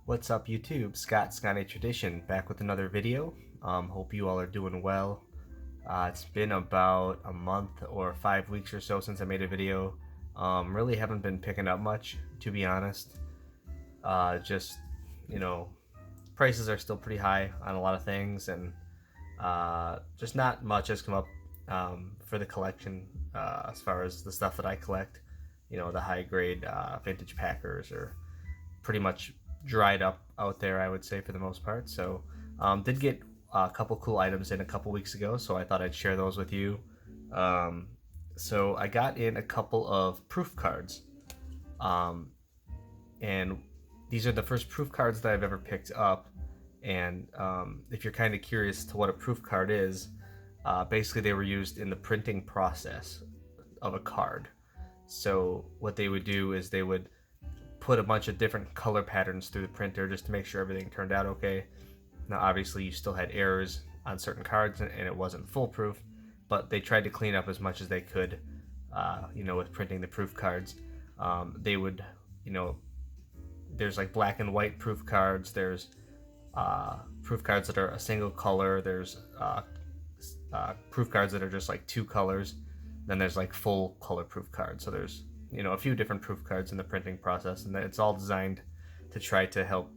What's up YouTube? Scott A Tradition back with another video. Hope you all are doing well. It's been about a month or 5 weeks or so since I made a video. Really haven't been picking up much, to be honest. Just, you know, prices are still pretty high on a lot of things, and just not much has come up for the collection as far as the stuff that I collect. The high grade vintage Packers are pretty much dried up out there, I would say, for the most part. So did get a couple cool items in a couple weeks ago, so I thought I'd share those with you. So I got in a couple of proof cards, and these are the first proof cards that I've ever picked up. And if you're kind of curious to what a proof card is, basically they were used in the printing process of a card. So what they would do is they would put a bunch of different color patterns through the printer just to make sure everything turned out okay. Now obviously you still had errors on certain cards and it wasn't foolproof, but they tried to clean up as much as they could, with printing the proof cards. They would, there's like black and white proof cards, there's proof cards that are a single color, there's proof cards that are just like two colors, then there's like full color proof cards. So there's a few different proof cards in the printing process, and it's all designed to try to help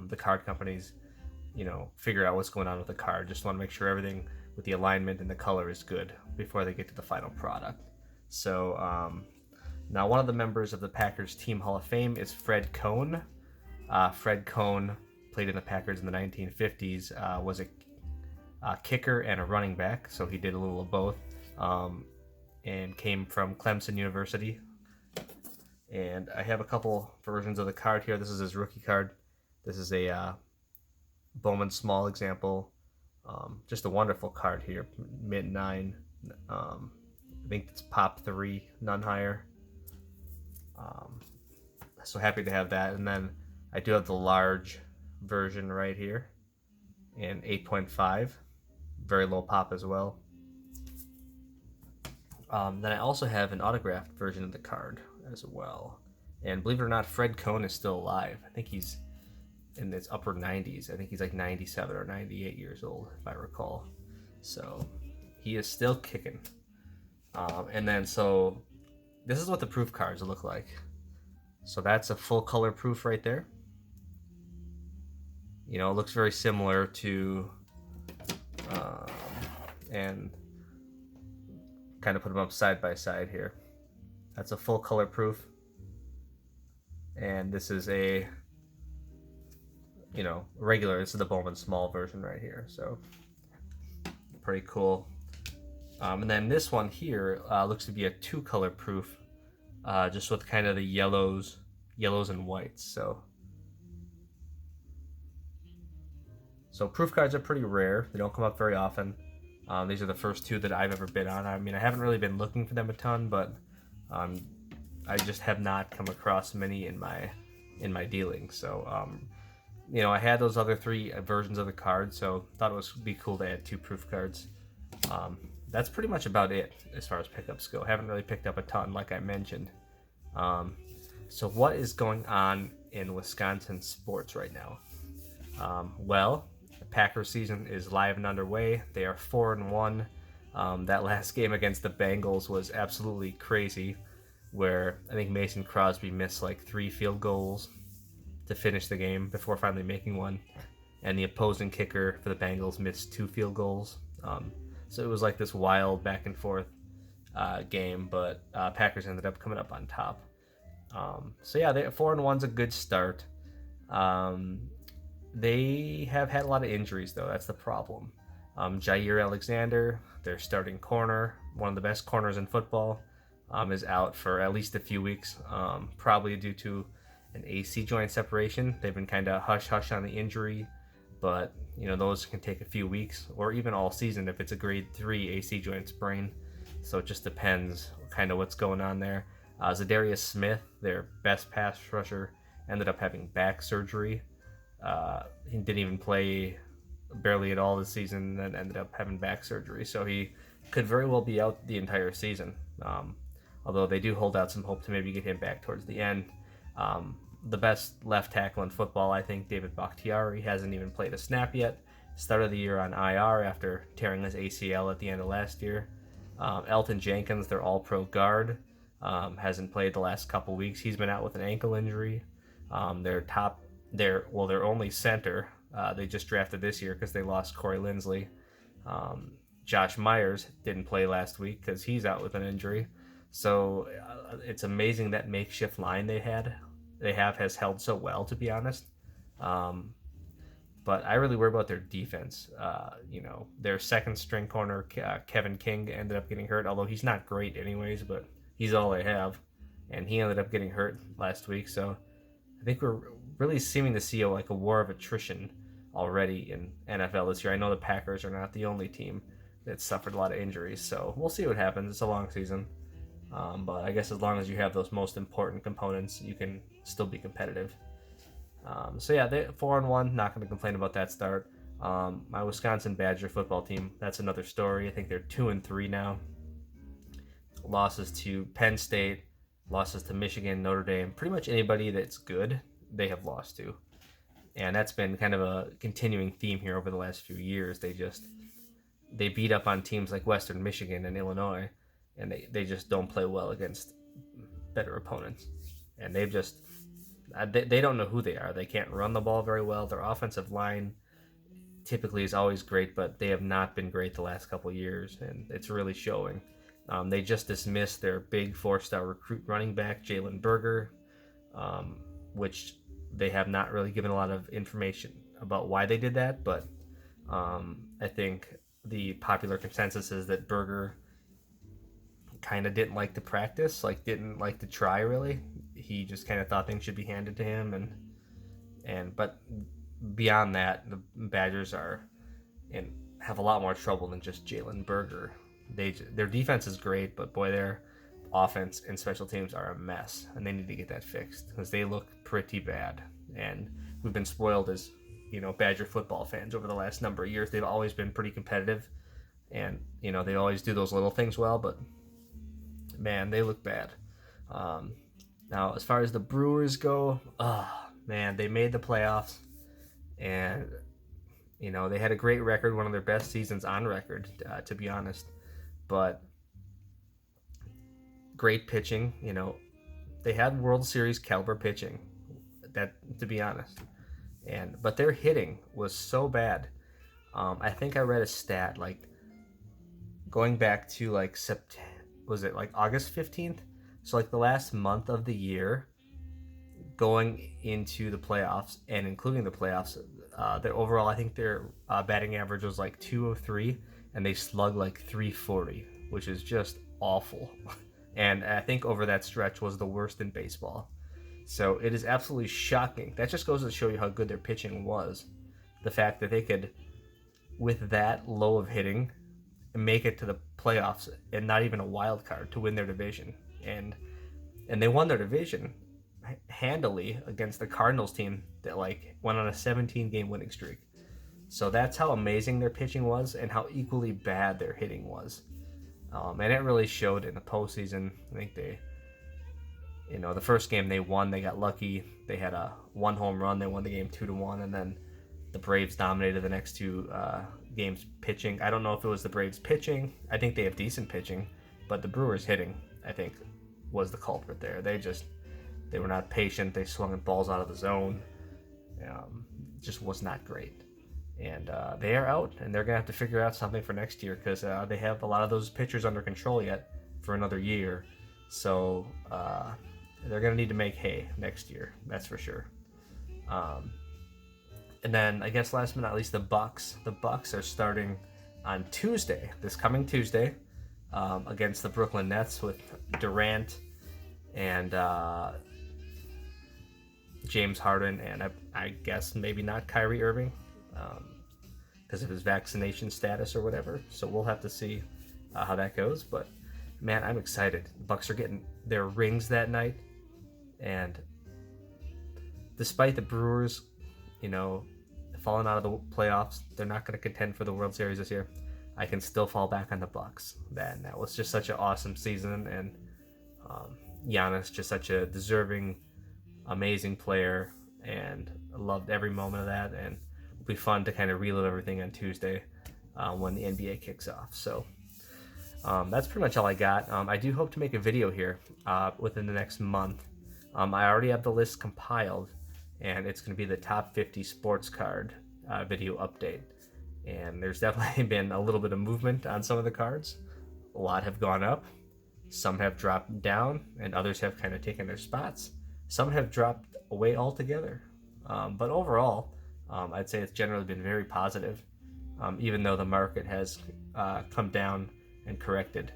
the card companies figure out what's going on with the card. Just want to make sure everything with the alignment and the color is good before they get to the final product. So now one of the members of the Packers Team Hall of Fame is Fred Kuhn. Fred Kuhn played in the Packers in the 1950s, was a kicker and a running back, so he did a little of both, and came from Clemson University. And I have a couple versions of the card here. This is his rookie card. This is a Bowman Small example. Just a wonderful card here. Mint 9. I think it's Pop 3, none higher. So happy to have that. And then I do have the large version right here in 8.5. Very low pop as well. Then I also have an autographed version of the card as well. And believe it or not, Fred Kuhn is still alive. I think he's in his upper 90s. I think he's like 97 or 98 years old, if I recall. So he is still kicking. And then so this is what the proof cards look like. So that's a full color proof right there. It looks very similar to, and kind of put them up side by side here. That's a full color proof, and this is a regular. This is the Bowman Small version right here, so pretty cool. And then this one here looks to be a two color proof, just with kind of the yellows and whites. So proof cards are pretty rare. They don't come up very often. These are the first two that I've ever bid on. I mean, I haven't really been looking for them a ton, but I just have not come across many in my dealings. So I had those other three versions of the card, so thought it would be cool to add two proof cards. That's pretty much about it as far as pickups go. Haven't really picked up a ton, like I mentioned. So what is going on in Wisconsin sports right now? Well, the Packers season is live and underway. They are 4-1. That last game against the Bengals was absolutely crazy, where I think Mason Crosby missed like 3 field goals to finish the game before finally making one, and the opposing kicker for the Bengals missed 2 field goals. So it was like this wild back and forth game, but Packers ended up coming up on top. So yeah, 4-1's a good start. They have had a lot of injuries, though. That's the problem. Jair Alexander, their starting corner, one of the best corners in football, is out for at least a few weeks, probably due to an AC joint separation. They've been kind of hush-hush on the injury, but those can take a few weeks or even all season if it's a grade 3 AC joint sprain. So it just depends kind of what's going on there. Zadarius Smith, their best pass rusher, ended up having back surgery. He didn't even play barely at all this season, and then ended up having back surgery. So he could very well be out the entire season. Although they do hold out some hope to maybe get him back towards the end. the best left tackle in football, I think, David Bakhtiari, hasn't even played a snap yet. Started the year on IR after tearing his ACL at the end of last year. Elton Jenkins, their all-pro guard, hasn't played the last couple weeks. He's been out with an ankle injury. Their only center, they just drafted this year because they lost Corey Linsley. Um, Josh Myers didn't play last week because he's out with an injury. So it's amazing that makeshift line they have has held so well, to be honest. Um, but I really worry about their defense. Their second string corner, Kevin King, ended up getting hurt, although he's not great anyways, but he's all they have. And he ended up getting hurt last week. So I think we're really seeming to see a war of attrition already in NFL this year. I know the Packers are not the only team that suffered a lot of injuries, so we'll see what happens. It's a long season. But I guess as long as you have those most important components, you can still be competitive. So yeah, they 4-1. Not going to complain about that start. My Wisconsin Badger football team, that's another story. I think they're 2-3 now. Losses to Penn State, losses to Michigan, Notre Dame. Pretty much anybody that's good, they have lost to. And that's been kind of a continuing theme here over the last few years. They beat up on teams like Western Michigan and Illinois, and they just don't play well against better opponents. And they don't know who they are. They can't run the ball very well. Their offensive line typically is always great, but they have not been great the last couple of years, and it's really showing. They just dismissed their big 4-star recruit running back, Jalen Berger, which they have not really given a lot of information about why they did that, but I think the popular consensus is that Berger kind of didn't like to practice, didn't like to try really. He just kind of thought things should be handed to him, but beyond that, the Badgers have a lot more trouble than just Jalen Berger. Their defense is great, but boy, their offense and special teams are a mess, and they need to get that fixed because they look pretty bad. And we've been spoiled as Badger football fans over the last number of years. They've always been pretty competitive, and they always do those little things well, but man, they look bad. Now, as far as the Brewers go, they made the playoffs, and they had a great record, one of their best seasons on record, to be honest. But great pitching, they had World Series caliber pitching, that to be honest. But their hitting was so bad. I think I read a stat going back to August 15th? So the last month of the year, going into the playoffs and including the playoffs, their overall, I think their batting average was 203, and they slugged 340, which is just awful. And I think over that stretch was the worst in baseball. So it is absolutely shocking. That just goes to show you how good their pitching was. The fact that they could, with that low of hitting, make it to the playoffs and not even a wild card to win their division. And they won their division handily against the Cardinals team that went on a 17-game winning streak. So that's how amazing their pitching was and how equally bad their hitting was. And it really showed in the postseason. I think the first game they won, they got lucky. They had a one home run. They won the game 2-1, and then the Braves dominated the next two games pitching. I don't know if it was the Braves pitching. I think they have decent pitching, but the Brewers hitting, I think, was the culprit there. They were not patient. They swung at balls out of the zone. Just was not great. And they are out, and they're going to have to figure out something for next year because they have a lot of those pitchers under control yet for another year. So they're going to need to make hay next year. That's for sure. And then I guess last but not least, the Bucks. The Bucks are starting on Tuesday, this coming Tuesday, against the Brooklyn Nets with Durant and James Harden, and I guess maybe not Kyrie Irving because of his vaccination status or whatever. So we'll have to see how that goes. But man, I'm excited. The Bucks are getting their rings that night, and despite the Brewers, falling out of the playoffs, they're not going to contend for the World Series this year. I can still fall back on the Bucks. That was just such an awesome season, and Giannis just such a deserving amazing player, and I loved every moment of that. And it'll be fun to kind of relive everything on Tuesday when the NBA kicks off. So that's pretty much all I got. I do hope to make a video here within the next month. I already have the list compiled, and it's going to be the top 50 sports card video update. And there's definitely been a little bit of movement on some of the cards. A lot have gone up, some have dropped down, and others have kind of taken their spots. Some have dropped away altogether. But overall, I'd say it's generally been very positive, even though the market has come down and corrected.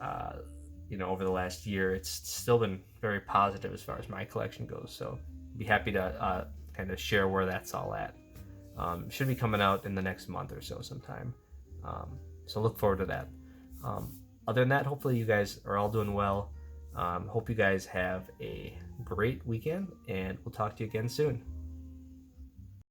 Over the last year, it's still been very positive as far as my collection goes. So be happy to kind of share where that's all at. Should be coming out in the next month or so sometime. So look forward to that. Other than that, hopefully you guys are all doing well. Hope you guys have a great weekend, and we'll talk to you again soon.